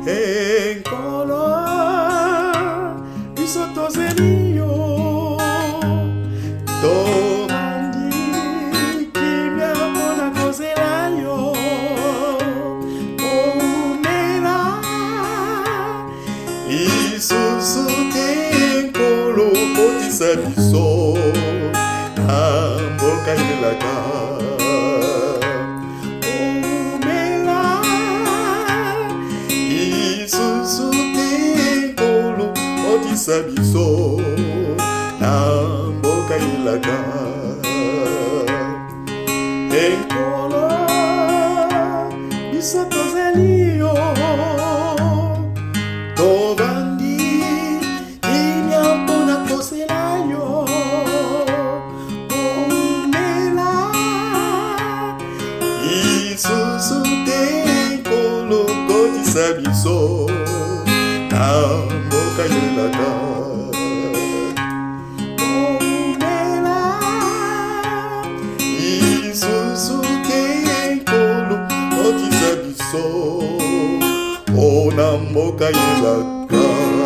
Enkolo biso tozeli yo tobandi kimia mpona kozela yo omela lisusu te enkolo kotisa biso na mboka elelaka biso na mboka ilaka enkolo biso tozeli yo tobandi kimia mpona kosela yo omela lisusu te enkolo kotisa biso na mboka ilaka omela lisusu te enkolo kotisa biso na mboka ilaka